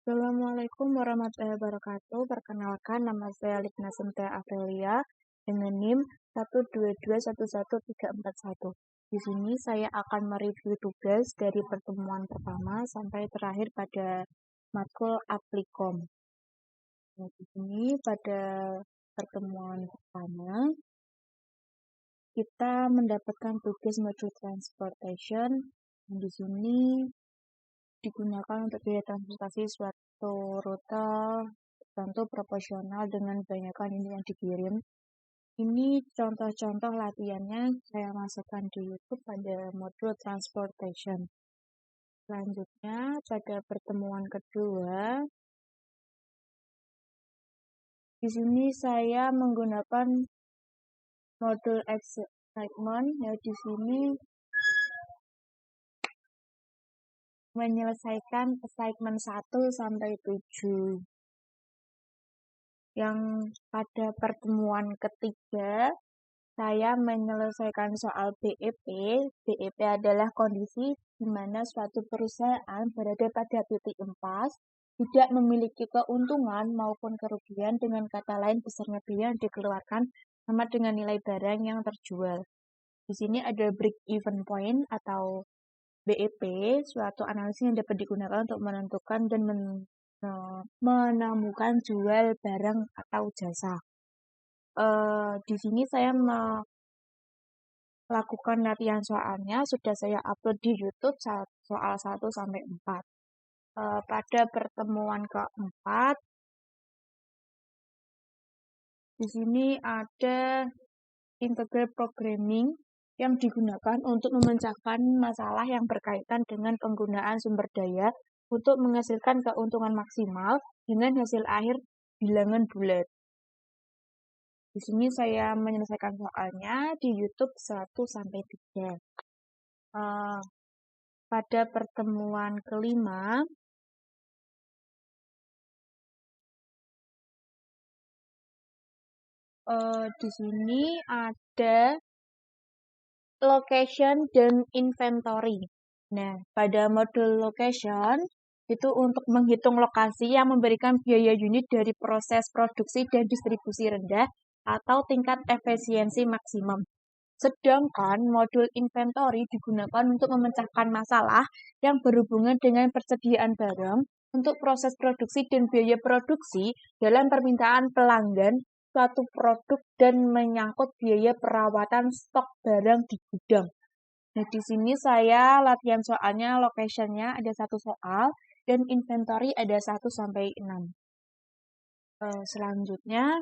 Assalamualaikum warahmatullahi wabarakatuh. Perkenalkan, nama saya Likna Sinta Aprilia dengan NIM 1221131. Di sini saya akan mereview tugas dari pertemuan pertama sampai terakhir pada matkul Applikom. Nah, di sini pada pertemuan pertama kita mendapatkan tugas modul transportation. Di sini digunakan untuk biaya transportasi suatu rute tertentu proporsional dengan banyakkan ini yang dikirim. Ini contoh-contoh latihannya saya masukkan di YouTube pada modul transportation. Selanjutnya pada pertemuan kedua, di sini saya menggunakan modul excitement, ya di sini menyelesaikan assignment 1 sampai 7. Yang pada pertemuan ketiga, saya menyelesaikan soal BEP. BEP adalah kondisi di mana suatu perusahaan berada pada titik impas, tidak memiliki keuntungan maupun kerugian, dengan kata lain besarnya biaya yang dikeluarkan sama dengan nilai barang yang terjual. Di sini ada break even point atau BEP, suatu analisis yang dapat digunakan untuk menentukan dan menemukan jual barang atau jasa. Di sini saya melakukan latihan soalnya, sudah saya upload di YouTube soal 1 sampai 4. Pada pertemuan keempat, di sini ada integral programming yang digunakan untuk memecahkan masalah yang berkaitan dengan penggunaan sumber daya untuk menghasilkan keuntungan maksimal dengan hasil akhir bilangan bulat. Di sini saya menyelesaikan soalnya di YouTube 1 sampai 3. Pada pertemuan kelima, di sini ada location dan inventory. Nah, pada modul location itu untuk menghitung lokasi yang memberikan biaya unit dari proses produksi dan distribusi rendah atau tingkat efisiensi maksimum. Sedangkan modul inventory digunakan untuk memecahkan masalah yang berhubungan dengan persediaan barang untuk proses produksi dan biaya produksi dalam permintaan pelanggan suatu produk dan menyangkut biaya perawatan stok barang di gudang. Nah, di sini saya latihan soalnya, location-nya ada 1 soal dan inventory ada 1 sampai 6. Selanjutnya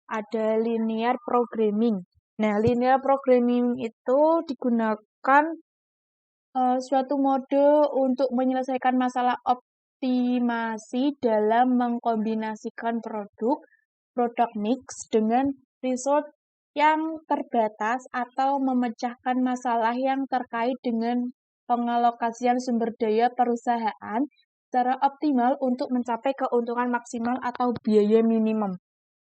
ada linear programming. Nah, linear programming itu digunakan suatu mode untuk menyelesaikan masalah optimasi dalam mengkombinasikan produk mix dengan result yang terbatas atau memecahkan masalah yang terkait dengan pengalokasian sumber daya perusahaan secara optimal untuk mencapai keuntungan maksimal atau biaya minimum.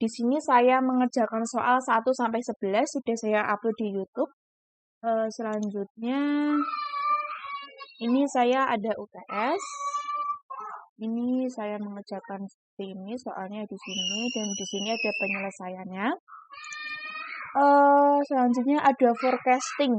Di sini saya mengerjakan soal 1 sampai 11, sudah saya upload di YouTube. Selanjutnya ini saya ada UTS. Ini saya mengerjakan seperti ini soalnya di sini, dan di sini ada penyelesaiannya. Selanjutnya ada forecasting.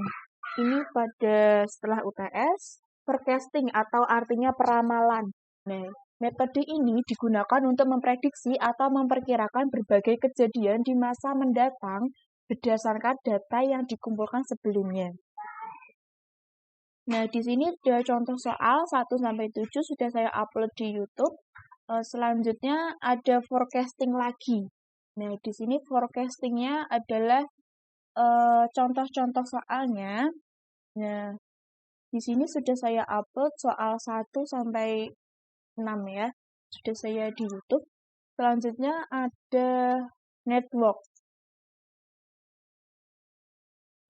Ini pada setelah UTS, forecasting atau artinya peramalan. Nah, metode ini digunakan untuk memprediksi atau memperkirakan berbagai kejadian di masa mendatang berdasarkan data yang dikumpulkan sebelumnya. Nah, di sini ada contoh soal 1 sampai 7 sudah saya upload di YouTube. Selanjutnya ada forecasting lagi. Nah, di sini forecastingnya adalah contoh-contoh soalnya. Nah, di sini sudah saya upload soal 1 sampai 6 ya. Sudah saya di YouTube. Selanjutnya ada network.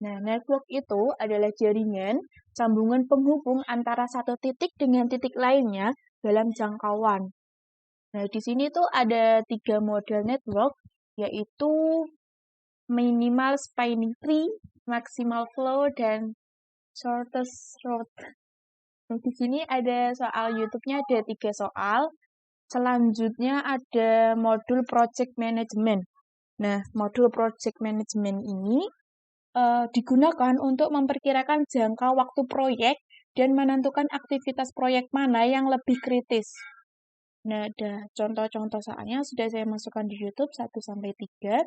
Nah, network itu adalah jaringan sambungan penghubung antara satu titik dengan titik lainnya dalam jangkauan. Nah, di sini tuh ada 3 model network, yaitu minimal spanning tree, maximal flow, dan shortest route. Nah, di sini ada soal YouTube-nya ada 3 soal. Selanjutnya ada modul project management. Nah, modul project management ini digunakan untuk memperkirakan jangka waktu proyek dan menentukan aktivitas proyek mana yang lebih kritis. Nah, ada contoh-contoh soalnya sudah saya masukkan di YouTube 1-3.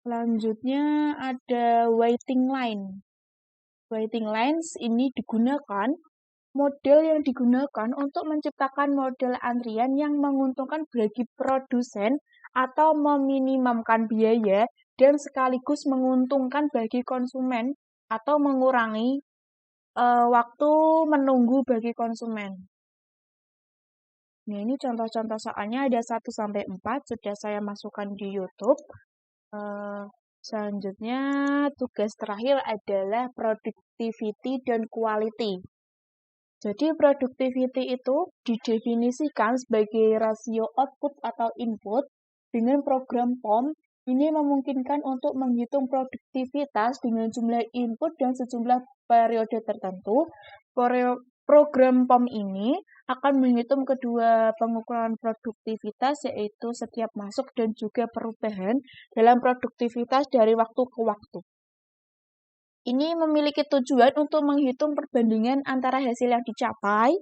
Selanjutnya ada waiting line. Waiting lines ini digunakan, model yang digunakan untuk menciptakan model antrian yang menguntungkan bagi produsen atau meminimumkan biaya dan sekaligus menguntungkan bagi konsumen atau mengurangi waktu menunggu bagi konsumen. Nah, ini contoh-contoh soalnya ada 1-4 sudah saya masukkan di YouTube. Selanjutnya, tugas terakhir adalah productivity dan quality. Jadi, productivity itu didefinisikan sebagai rasio output atau input dengan program POM. Ini memungkinkan untuk menghitung produktivitas dengan jumlah input dan sejumlah periode tertentu. Program POM ini akan menghitung kedua pengukuran produktivitas, yaitu setiap masuk dan juga perubahan dalam produktivitas dari waktu ke waktu. Ini memiliki tujuan untuk menghitung perbandingan antara hasil yang dicapai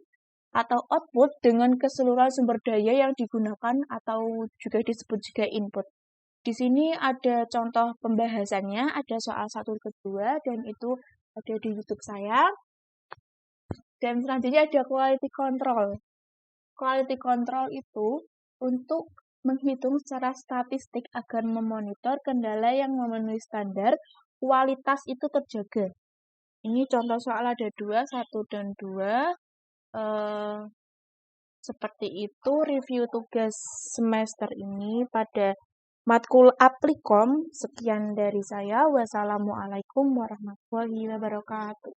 atau output dengan keseluruhan sumber daya yang digunakan atau juga disebut juga input. Di sini ada contoh pembahasannya, ada soal 1-2 dan itu ada di YouTube saya. Dan selanjutnya ada quality control. Quality control itu untuk menghitung secara statistik agar memonitor kendala yang memenuhi standar, kualitas itu terjaga. Ini contoh soal ada 2, 1 dan 2. Seperti itu review tugas semester ini pada matkul Aplikom. Sekian dari saya. Wassalamualaikum warahmatullahi wabarakatuh.